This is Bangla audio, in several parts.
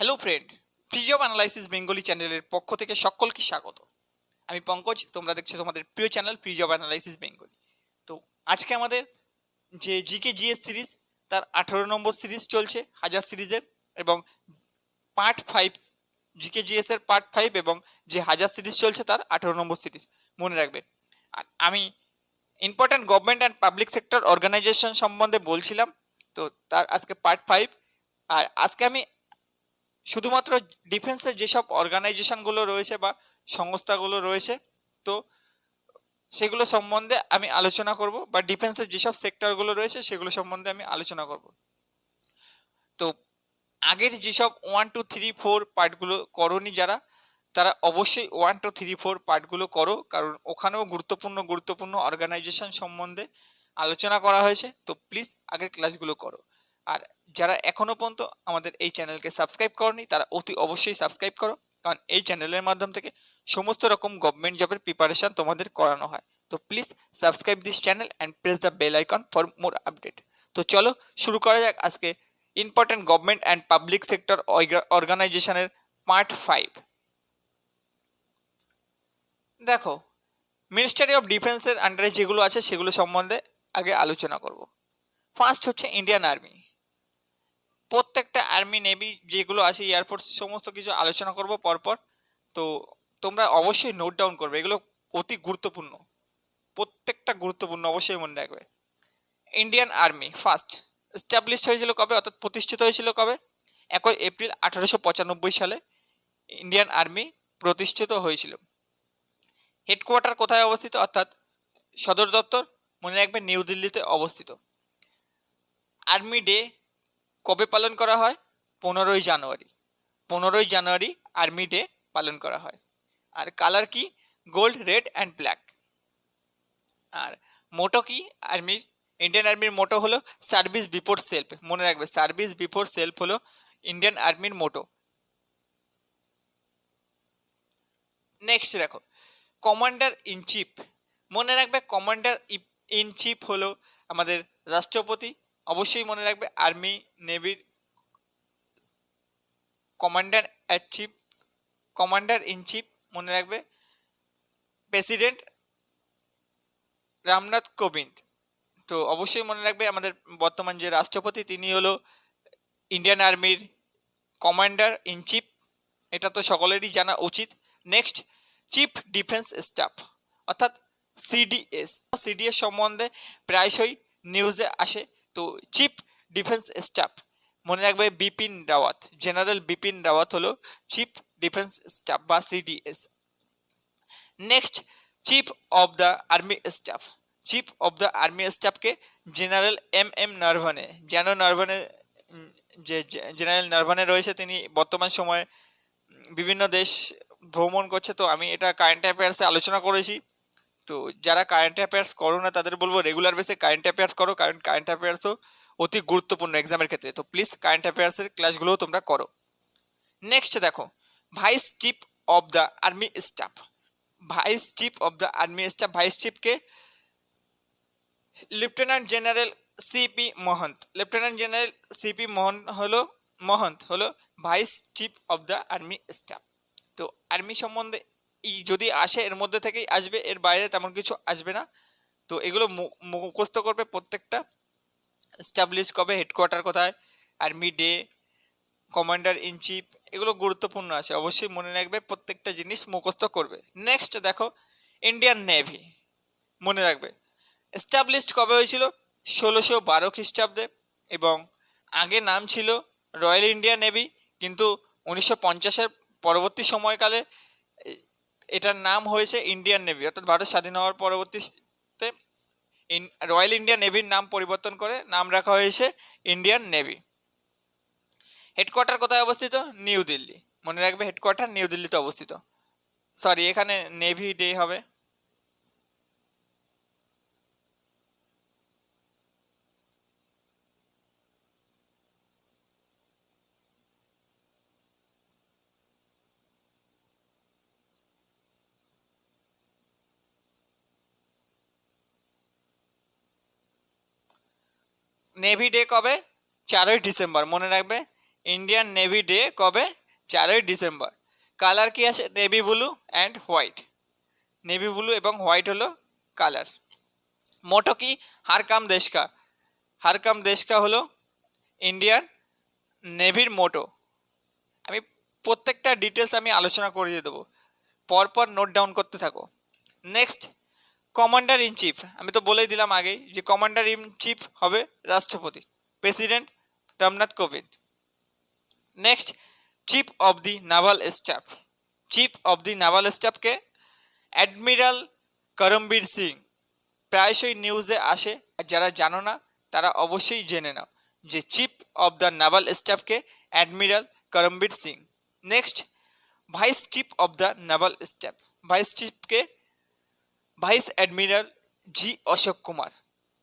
Hello friend, free job analysis Bengali চ্যানেলের পক্ষ থেকে সকলকে স্বাগত। আমি পঙ্কজ, তোমরা দেখছো তোমাদের প্রিয় channel free job analysis Bengali. তো আজকে আমাদের যে জিকে জিএস সিরিজ, তার 18 নম্বর সিরিজ চলছে হাজার সিরিজের, এবং পার্ট 5 জিকে জিএস এর পার্ট 5 এবং যে হাজার সিরিজ চলছে তার 18 নম্বর সিরিজ মনে রাখবে। আর আমি important government and public sector organisation সম্বন্ধে বলছিলাম, তো তার আজকে পার্ট 5। আর আজকে আমি শুধুমাত্র ডিফেন্সের যেসব অর্গানাইজেশনগুলো রয়েছে বা সংস্থাগুলো রয়েছে, তো সেগুলো সম্বন্ধে আমি আলোচনা করব, বা ডিফেন্সের যেসব সেক্টরগুলো রয়েছে সেগুলো সম্বন্ধে আমি আলোচনা করব। তো আগের যেসব 1 2 3 4 পার্টগুলো করনি যারা, তারা অবশ্যই 1 2 3 4 পার্টগুলো করো, কারণ ওখানেও গুরুত্বপূর্ণ গুরুত্বপূর্ণ অর্গানাইজেশন সম্বন্ধে আলোচনা করা হয়েছে। তো প্লিজ আগের ক্লাসগুলো করো। আর যারা এখনো পর্যন্ত আমাদের এই চ্যানেলকে সাবস্ক্রাইব করনি, তারা অতি অবশ্যই সাবস্ক্রাইব করো, কারণ এই চ্যানেলের মাধ্যম থেকে সমস্ত রকম গভর্নমেন্ট জবের প্রিপারেশন তোমাদের করানো হয়। তো please subscribe this channel and press the bell icon for more update. তো চলো শুরু করা যাক আজকে important government and public sector অর্গানাইজেশনের পার্ট 5। দেখো, মিনিস্ট্রি অফ ডিফেন্সের আন্ডারে যেগুলো আছে সেগুলো সম্বন্ধে আগে আলোচনা করব। ফার্স্ট হচ্ছে ইন্ডিয়ান আর্মি। প্রত্যেকটা আর্মি, নেভি যেগুলো আছে, এয়ারফোর্স, সমস্ত কিছু আলোচনা করব পরপর। তো তোমরা অবশ্যই নোট ডাউন করবে, এগুলো অতি গুরুত্বপূর্ণ, প্রত্যেকটা গুরুত্বপূর্ণ, অবশ্যই মনে রাখবে। ইন্ডিয়ান আর্মি ফার্স্ট এস্টাবলিশড হয়েছিল কবে, অর্থাৎ প্রতিষ্ঠিত হয়েছিল কবে? 1 এপ্রিল 1895 সালে ইন্ডিয়ান আর্মি প্রতিষ্ঠিত হয়েছিল। হেডকোয়ার্টার কোথায় অবস্থিত, অর্থাৎ সদর দপ্তর মনে রাখবে নিউ দিল্লিতে অবস্থিত। আর্মি ডে কবে পালন করা হয়? 15ই জানুয়ারি। 15ই জানুয়ারি আর্মি ডে পালন করা হয়। আর কালার কি? Gold, red and black. আর মোটো কি আর্মির? ইন্ডিয়ান আর্মির মোটো হলো সার্ভিস বিফোর সেলফ। মনে রাখবে, সার্ভিস বিফোর সেলফ হলো ইন্ডিয়ান আর্মির মোটো। নেক্সট দেখো, কমান্ডার ইন চিফ। মনে রাখবে, কমান্ডার ইন চিফ হলো আমাদের রাষ্ট্রপতি। অবশ্যই মনে রাখবে, আর্মি নেভির commander chief, commander in chief মনে রাখবে প্রেসিডেন্ট রামনাথ কোবিন্দ। তো অবশ্যই মনে রাখবে, আমাদের বর্তমান যে রাষ্ট্রপতি তিনি হলো ইন্ডিয়ান আর্মির কমান্ডার ইন চিফ। এটা তো সকলেরই জানা উচিত। নেক্সট, চিফ ডিফেন্স স্টাফ, অর্থাৎ সিডিএস। সিডিএস সম্বন্ধে প্রায়শই নিউজে আসে। তো চিফ ডিফেন্স স্টাফ মনে রাখবে বিপিন রাওয়াত, জেনারেল বিপিন রাওয়াত হলো চিফ ডিফেন্স স্টাফ বা CDS. Next, chief of the army staff. Chief of the army স্টাফকে জেনারেল এম নারভানে, যেন নারভানে, যে জেনারেল নারভানে রয়েছে, তিনি বর্তমান সময়ে বিভিন্ন দেশ ভ্রমণ করছে। তো আমি এটা কারেন্ট অ্যাফেয়ার্সে আলোচনা করেছি। তো যারা কারেন্ট অ্যাফেয়ার্স করো না তাদের বলবো রেগুলার বেসে কারেন্ট অ্যাফেয়ার্স করো, কারণ কারেন্ট অ্যাফেয়ার্সও অতি গুরুত্বপূর্ণ এক্সামের ক্ষেত্রে। তো প্লিজ কারেন্ট অ্যাফেয়ার্সের ক্লাসগুলোও তোমরা করো। নেক্সট দেখো, vice chief of the army staff. Vice chief of the army staff, vice চিফকে lieutenant general CP Mohanty. Lieutenant general CP Mohanty হলো vice chief of the army staff. তো আর্মি সম্বন্ধে যদি আসে এর মধ্যে থেকেই আসবে, এর বাইরে তেমন কিছু আসবে না। তো এগুলো মুখস্থ করবে প্রত্যেকটা। এস্টাবলিশ কবে, হেডকোয়ার্টার কোথায়, army day, commander in chief, এগুলো গুরুত্বপূর্ণ আছে, অবশ্যই মনে রাখবে, প্রত্যেকটা জিনিস মুখস্থ করবে। নেক্সট দেখো, ইন্ডিয়ান নেভি। মনে রাখবে, এস্টাবলিশড কবে হয়েছিল? 1612 খ্রিস্টাব্দে, এবং আগে নাম ছিল রয়্যাল ইন্ডিয়ান নেভি, কিন্তু 1950-এর পরবর্তী সময়কালে এটার নাম হয়েছে ইন্ডিয়ান নেভি। অর্থাৎ ভারত স্বাধীন হওয়ার পরবর্তীতে রয়্যাল ইন্ডিয়ান নেভির নাম পরিবর্তন করে নাম রাখা হয়েছে ইন্ডিয়ান নেভি। হেডকোয়ার্টার কোথায় অবস্থিত? নিউ দিল্লি। মনে রাখবে, হেডকোয়ার্টার নিউ দিল্লিতে অবস্থিত। সরি, এখানে নেভি ডে হবে। নেভি ডে কবে? 4ই ডিসেম্বর। মনে রাখবে, ইন্ডিয়ান নেভি ডে কবে? 4ই ডিসেম্বর। কালার কি আছে? Navy blue and white. Navy blue এবং হোয়াইট হলো কালার। মোটো কি? হার কাম দেশ কা। হার কাম দেশ কা হলো ইন্ডিয়ান নেভির মোটো। আমি প্রত্যেকটা ডিটেলস আমি আলোচনা করে দিয়ে দেবো, পরপর নোট ডাউন করতে থাকো। Next, commander in chief. আমি তো বলেই দিলাম আগেই যে কমান্ডার ইন চিফ হবে রাষ্ট্রপতি, president Ramnath Kovind. Next, chief of the naval staff. Chief of the naval স্টাফকে অ্যাডমিরাল করমবীর সিং। প্রায়শই নিউজে আসে, যারা জানো না তারা অবশ্যই জেনে নাও যে চিফ অফ দ্য নাভাল স্টাফকে admiral Karambir Singh. Next, vice chief of the naval staff. Vice চিফকে vice admiral G Ashok Kumar.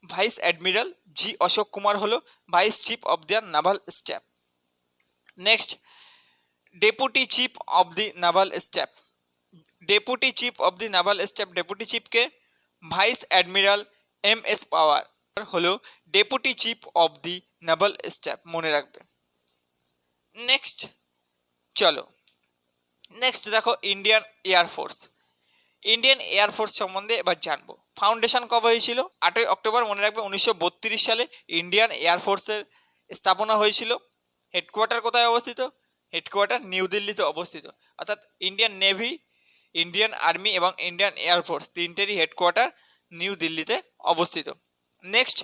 Vice admiral G Ashok Kumar হলো vice chief of the naval staff. Next, deputy chief of the naval staff. Deputy chief of the naval staff, deputy চিফকে vice admiral M S Pawar হলো deputy chief of the naval staff, মনে রাখবে। নেক্সট চলো, নেক্সট দেখো ইন্ডিয়ান এয়ারফোর্স। ইন্ডিয়ান এয়ারফোর্স সম্বন্ধে এবার জানবো। ফাউন্ডেশন কবে হয়েছিল? 8ই অক্টোবর, মনে রাখবে 1932 সালে ইন্ডিয়ান এয়ারফোর্সের স্থাপনা হয়েছিল। হেডকোয়ার্টার কোথায় অবস্থিত? হেডকোয়ার্টার নিউ দিল্লিতে অবস্থিত। অর্থাৎ ইন্ডিয়ান নেভি, ইন্ডিয়ান আর্মি এবং ইন্ডিয়ান এয়ারফোর্স তিনটেরই হেডকোয়ার্টার নিউ দিল্লিতে অবস্থিত। Next,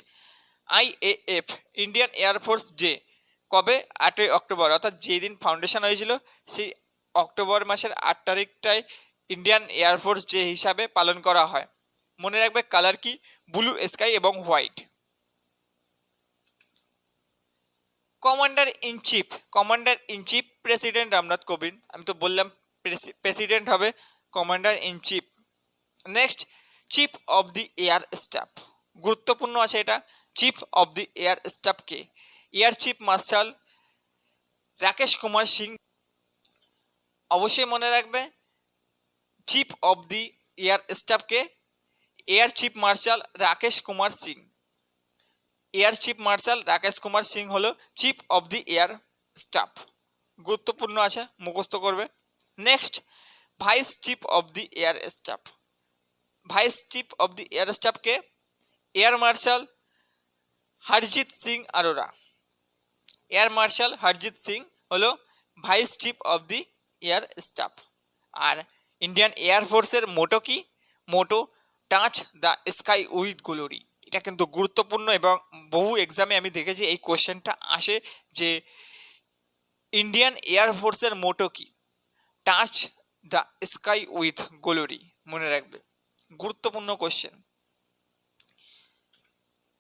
IAF Indian air force day কবে? 8ই অক্টোবর, অর্থাৎ যেদিন ফাউন্ডেশন হয়েছিল সেই অক্টোবর মাসের 8 তারিখটায় ইন্ডিয়ান এয়ারফোর্স ডে হিসাবে পালন করা হয়। মনে রাখবে কালার কি? ব্লু স্কাই এবং white. Commander in chief. Commander in chief president Ramnath Kovind. আমি তো বললাম প্রেসিডেন্ট হবে commander in chief. Next, chief of the air staff. গুরুত্বপূর্ণ আছে এটা। চিফ অফ দি এয়ার স্টাফকে air chief marshal Rakesh Kumar Singh. অবশ্যই মনে রাখবে চিফ অফ দি এয়ার স্টাফকে air chief marshal Rakesh Kumar Singh. Air chief marshal Rakesh Kumar Singh হলো chief of the air staff. গুরুত্বপূর্ণ আছে, মুখস্থ করবে। Next, vice chief of the air staff. Vice chief of the air স্টাফকে air marshal Harjit Singh Arora. Air marshal Harjit Singh হলো vice chief of the air staff. আর ইন্ডিয়ান এয়ারফোর্সের মোটো কি? Motto touch the sky with glory. এটা কিন্তু গুরুত্বপূর্ণ এবং বহু এক্সামে আমি দেখেছি এই কোশ্চেনটা আসে যে ইন্ডিয়ান এয়ারফোর্সের মোটো কি? Touch the sky with glory, মনে রাখবে, গুরুত্বপূর্ণ question.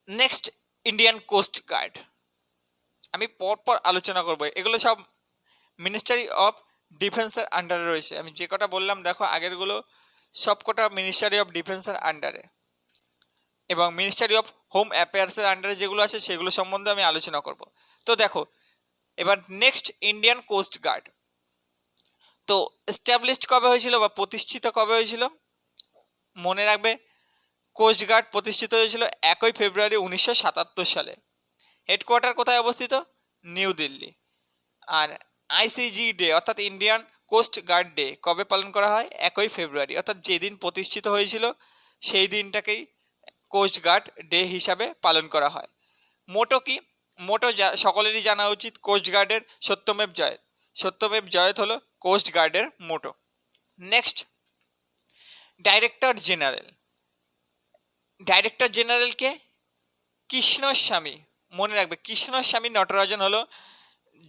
Next, Indian coast guard. আমি পরপর আলোচনা করবো, এগুলো সব মিনিস্ট্রি অফ ডিফেন্সের আন্ডারে রয়েছে। আমি যে কটা বললাম দেখো আগেরগুলো সব কটা মিনিস্ট্রি অফ ডিফেন্সের আন্ডারে, এবং মিনিস্ট্রি অফ হোম অ্যাফেয়ার্সের আন্ডারে যেগুলো আছে সেগুলো সম্বন্ধে আমি আলোচনা করব। তো দেখো এবার নেক্সট, ইন্ডিয়ান কোস্ট গার্ড। তো এস্টাবলিশড কবে হয়েছিল বা প্রতিষ্ঠিত কবে হয়েছিল? মনে রাখবে কোস্ট গার্ড প্রতিষ্ঠিত হয়েছিল 1 ফেব্রুয়ারি 1977 সালে। হেডকোয়ার্টার কোথায় অবস্থিত? নিউ দিল্লি। আর আইসিজি ডে অর্থাৎ ইন্ডিয়ান কোস্ট গার্ড ডে কবে পালন করা হয়? 1 ফেব্রুয়ারি, অর্থাৎ যেদিন প্রতিষ্ঠিত হয়েছিল সেই দিনটাকেই কোস্ট গার্ড ডে হিসাবে পালন করা হয়। মোটো কি? মোটো সকলেরই জানা উচিত, কোস্ট গার্ডের সত্যমেব জয়ত। সত্যমেব জয়ত হলো কোস্ট গার্ডের motto. Next, director general. Director জেনারেলকে কৃষ্ণস্বামী, মনে রাখবে কৃষ্ণস্বামী নটরাজন হলো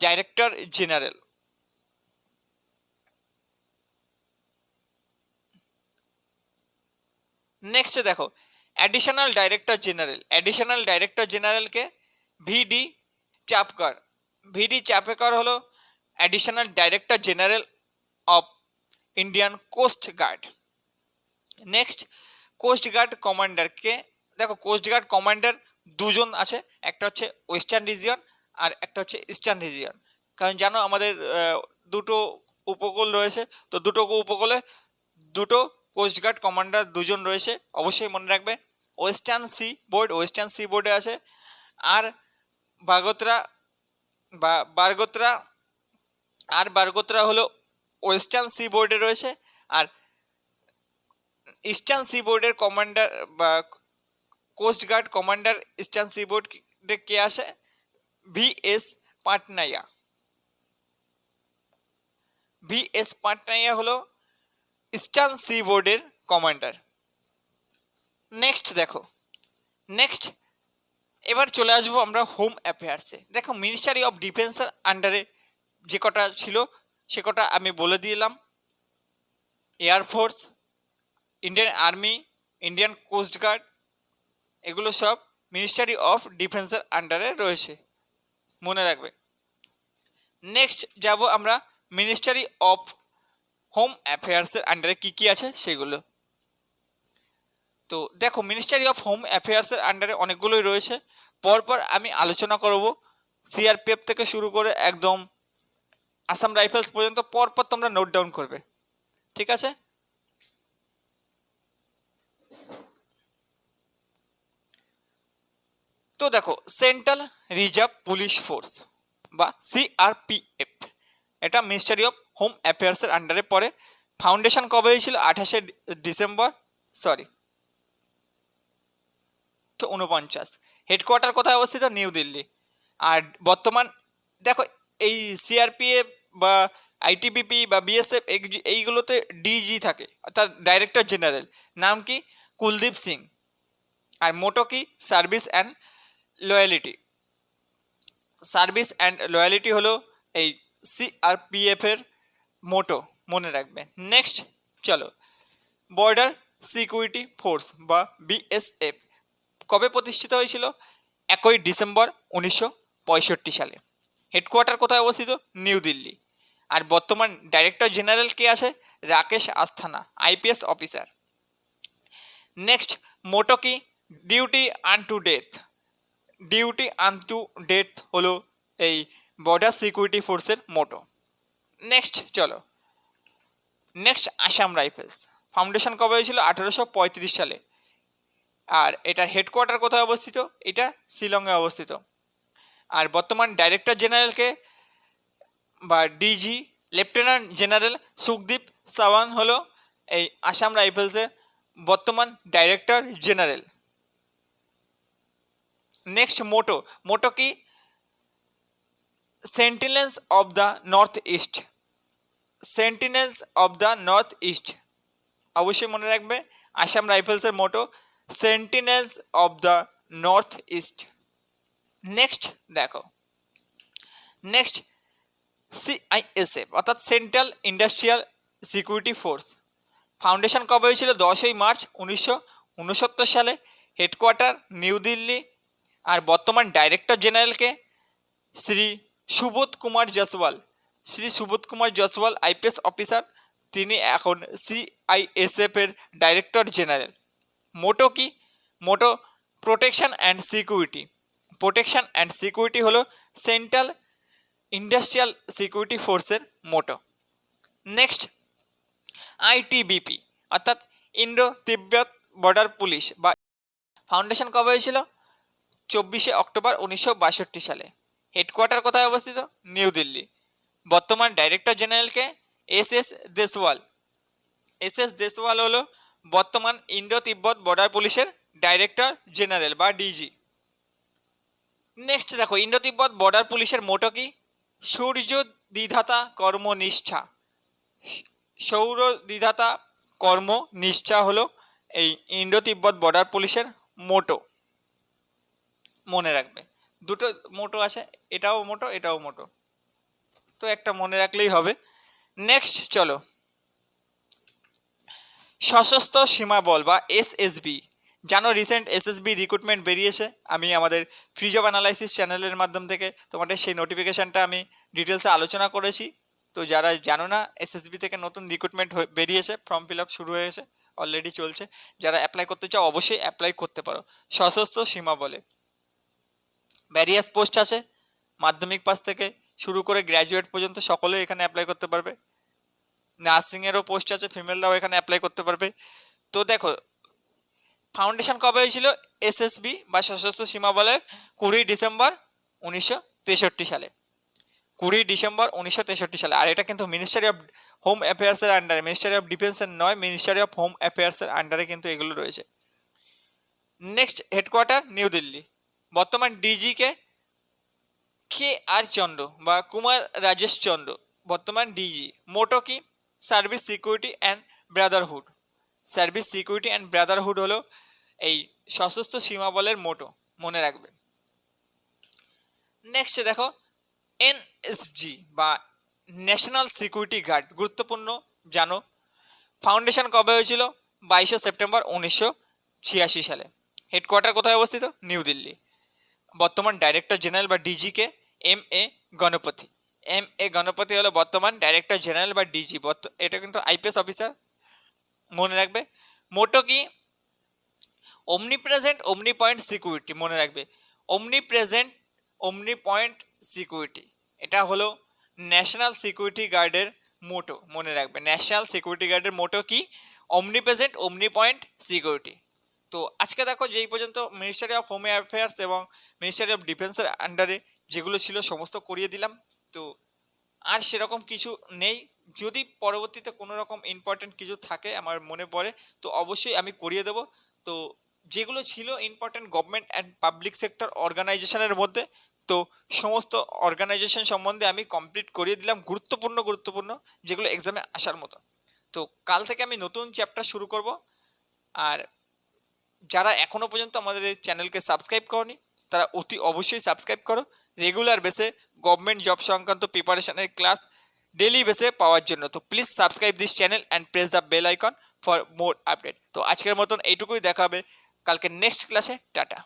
ডাইরেক্টর জেনারেল। নেক্সট দেখো additional director general. Additional director জেনারেলকে ভিডি চাপকার। ভিডি চাপকার হলো additional director general of Indian coast guard. Next, coast guard কমান্ডারকে দেখো, কোস্ট গার্ড কমান্ডার দুজন আছে, একটা হচ্ছে ওয়েস্টার্ন রিজিয়ন আর একটা হচ্ছে ইস্টার্ন রিজিয়ন। কারণ জানো আমাদের দুটো উপকূল রয়েছে, তো দুটো উপকূলে দুটো কোস্ট গার্ড কমান্ডার দুজন রয়েছে, অবশ্যই মনে রাখবে। ওয়েস্টার্ন সি বোর্ড, ওয়েস্টার্ন সি বোর্ডে আছে, আর বাগোত্রা বা বারগোত্রা, আর বারগোত্রা হলো ওয়েস্টার্ন সি বোর্ডে রয়েছে। আর ইস্টার্ন সি বোর্ডের কমান্ডার বা কোস্ট গার্ড কমান্ডার ইস্টার্ন সি বোর্ডে কে আসে? ভিএস পাটনাইয়া। ভিএস পাটনাইয়া হলো ইস্টার্ন সি বোর্ডের কমান্ডার। নেক্সট দেখো, নেক্সট এবার চলে আসবো আমরা হোম অ্যাফেয়ার্সে। দেখো মিনিস্ট্রি অফ ডিফেন্সের আন্ডারে যে কটা ছিল সে কটা আমি বলে দিলাম। Air force, Indian army, Indian coast guard, এগুলো সব মিনিস্ট্রি অফ ডিফেন্সের আন্ডারে রয়েছে, মনে রাখবে। নেক্সট যাব আমরা মিনিস্ট্রি অফ হোম অ্যাফেয়ার্সের আন্ডারে কী কী আছে সেগুলো। তো দেখো মিনিস্ট্রি অফ হোম অ্যাফেয়ার্সের আন্ডারে অনেকগুলোই রয়েছে, পরপর আমি আলোচনা করব। সিআরপিএফ থেকে শুরু করে একদম আসাম রাইফেলস পর্যন্ত পরপর তোমরা নোট ডাউন করবে, ঠিক আছে? তো দেখো সেন্ট্রাল রিজার্ভ পুলিশ ফোর্স বা সিআরপিএফ, এটা মিনিস্ট্রি অফ হোম অ্যাফেয়ার্সের আন্ডারে পড়ে। ফাউন্ডেশন কবে হয়েছিল? 28শে ডিসেম্বর, সরি তো 49। হেডকোয়ার্টার কোথায় অবস্থিত? নিউ দিল্লি। আর বর্তমান দেখো এই সিআরপিএফ বা আইটিবিপি বা বিএসএফ এইগুলোতে ডিজি থাকে, অর্থাৎ ডাইরেক্টর জেনারেল। নাম কি? কুলদীপ সিং। আর মোটো কি? Service and loyalty. Service and loyalty হলো এই সিআরপিএফ এর মোটো, মনে রাখবে। নেক্সট চলো, বর্ডার সিকিউরিটি ফোর্স বা বিএসএফ কবে প্রতিষ্ঠিত হয়েছিল? 1 ডিসেম্বর 1965 সালে। হেডকোয়ার্টার কোথায় অবস্থিত? নিউ দিল্লি। আর বর্তমান ডাইরেক্টর জেনারেল কে আছে? রাকেশ আস্থানা, আইপিএস অফিসার। নেক্সট মোটো কি? Duty আনটু death. ডিউটি আনটু ডেথ হলো এই বর্ডার সিকিউরিটি ফোর্সের মোটো। নেক্সট চলো, নেক্সট আসাম রাইফেলস ফাউন্ডেশন কবে হয়েছিল? 1835 সালে। আর এটার হেডকোয়ার্টার কোথায় অবস্থিত? এটা শিলংয়ে অবস্থিত। আর বর্তমান ডাইরেক্টর জেনারেলকে বা DG lieutenant general Sukhdeep Sawan হলো এই আসাম রাইফেলসের বর্তমান director general. Next motto, motto কি? Sentinels of the north east. Sentinels of the north east অবশ্যই মনে রাখবে। আসাম রাইফেলসের motto sentinels of the north east. Next দেখো, নেক্সট সিআইএসএফ অর্থাৎ central industrial security force foundation কবে হয়েছিল? 10 মার্চ 1969 সালে। Headquarter new Delhi. আর বর্তমান ডাইরেক্টর জেনারেলকে? শ্রী সুবোধ কুমার জসওয়াল। শ্রী সুবোধ কুমার জসওয়াল আইপিএস অফিসার, তিনি এখন সিআইএসএফ এর ডাইরেক্টর জেনারেল। মোটো কি? Motto protection and security. Protection and security হলো সেন্ট্রাল ইন্ডাস্ট্রিয়াল সিকিউরিটি ফোর্সের মোটো। নেক্সট আইটিবিপি অর্থাৎ ইন্ডো তিব্বত বর্ডার পুলিশ বা ফাউন্ডেশন কবে হয়েছিল? 24 অক্টোবর 1962 সালে। হেডকোয়ার্টার কোথায় অবস্থিত? নিউ দিল্লি। বর্তমান ডাইরেক্টর জেনারেলকে? এস দেশওয়াল। এস দেশওয়াল হলো বর্তমান ইন্ডো তিব্বত বর্ডার পুলিশের ডাইরেক্টর জেনারেল বা ডিজি। নেক্সট দেখো ইন্ডো তিব্বত বর্ডার পুলিশের মোটো কি? সূর্য দ্বিধাতা কর্মনিষ্ঠা। সৌর দ্বিধাতা কর্মনিষ্ঠা হলো এই ইন্ডো তিব্বত বর্ডার পুলিশের মোটো, মনে রাখবে। দুটো মোটো আছে, এটাও মোটো এটাও মোটো, তো একটা মনে রাখলেই হবে। নেক্সট চলো, সশস্ত্র সীমা বল বা এসএসবি। জানো রিসেন্ট এসএসবি রিক্রুটমেন্ট বেরিয়েছে। আমি আমাদের ফ্রি জব অ্যানালাইসিস চ্যানেলের মাধ্যম থেকে তোমাদের সেই নোটিফিকেশানটা আমি ডিটেলসে আলোচনা করেছি। তো যারা জানো না, এসএসবি থেকে নতুন রিক্রুটমেন্ট বেরিয়েছে, ফর্ম ফিল আপ শুরু হয়েছে, অলরেডি চলছে। যারা অ্যাপ্লাই করতে চাও অবশ্যই অ্যাপ্লাই করতে পারো। সশস্ত্র সীমা বলে ভ্যারিয়াস পোস্ট আছে, মাধ্যমিক পাস থেকে শুরু করে গ্র্যাজুয়েট পর্যন্ত সকলে এখানে অ্যাপ্লাই করতে পারবে। নার্সিংয়েরও পোস্ট আছে, ফিমেলরাও এখানে অ্যাপ্লাই করতে পারবে। তো দেখো ফাউন্ডেশন কবে হয়েছিল এসএসবি বা সশস্ত্র সীমা বলের? 20 ডিসেম্বর 1963 সালে। 20 ডিসেম্বর 1963 সালে। আর এটা কিন্তু মিনিস্ট্রি অফ হোম অ্যাফেয়ার্সের আন্ডারে, মিনিস্ট্রি অফ ডিফেন্সের নয়, মিনিস্ট্রি অফ হোম অ্যাফেয়ার্সের আন্ডারে কিন্তু এগুলো রয়েছে। Next headquarter new Delhi. বর্তমান ডিজি কে আর চন্দ্র বা কুমার রাজেশ চন্দ্র বর্তমান ডিজি। মোটো কি? Service security and Brotherhood. Service security and Brotherhood হলো এই সশস্ত্র সীমা বলের মোটো, মনে রাখবেন। নেক্সট দেখো এনএসজি বা ন্যাশনাল সিকিউরিটি গার্ড, গুরুত্বপূর্ণ জানো। ফাউন্ডেশন কবে হয়েছিল? 22 সেপ্টেম্বর 1986 সালে। হেডকোয়ার্টার কোথায় অবস্থিত? নিউ দিল্লি। বর্তমান ডাইরেক্টর জেনারেল বা ডিজি কে? এম.এ. গণপতি। এম.এ. গণপতি হলো বর্তমান ডাইরেক্টর জেনারেল বা ডিজি। এটা কিন্তু আইপিএস অফিসার, মনে রাখবে। মোটো কি? অমনি প্রেজেন্ট অমনি পয়েন্ট সিকিউরিটি, মনে রাখবে। অমনি প্রেজেন্ট অমনি পয়েন্ট সিকিউরিটি, এটা হলো ন্যাশনাল সিকিউরিটি গার্ডের মোটো, মনে রাখবে। ন্যাশনাল সিকিউরিটি গার্ডের মোটো কি? অমনি প্রেজেন্ট অমনি পয়েন্ট সিকিউরিটি। তো আজকে দেখো যেই পর্যন্ত মিনিস্ট্রি অফ হোম অ্যাফেয়ার্স এবং মিনিস্ট্রি অফ ডিফেন্সের আন্ডারে যেগুলো ছিল সমস্ত করিয়ে দিলাম। তো আর সেরকম কিছু নেই। যদি পরবর্তীতে কোনো রকম ইম্পর্টেন্ট কিছু থাকে আমার মনে পড়ে তো অবশ্যই আমি করিয়ে দেবো। তো যেগুলো ছিল important government and public sector অর্গানাইজেশনের মধ্যে, তো সমস্ত অর্গানাইজেশন সম্বন্ধে আমি কমপ্লিট করিয়ে দিলাম, গুরুত্বপূর্ণ যেগুলো এক্সামে আসার মতো। তো কাল থেকে আমি নতুন চ্যাপ্টার শুরু করব। আর যারা এখনও পর্যন্ত আমাদের এই চ্যানেলকে সাবস্ক্রাইব করনি তারা অতি অবশ্যই সাবস্ক্রাইব করো, রেগুলার বেসে গভর্নমেন্ট জব সংক্রান্ত প্রিপারেশনের ক্লাস ডেলি বেসে পাওয়ার জন্য। তো please subscribe this channel and press the bell icon for more update. তো আজকের মতন এইটুকুই, দেখা হবে কালকে নেক্সট ক্লাসে। টাটা।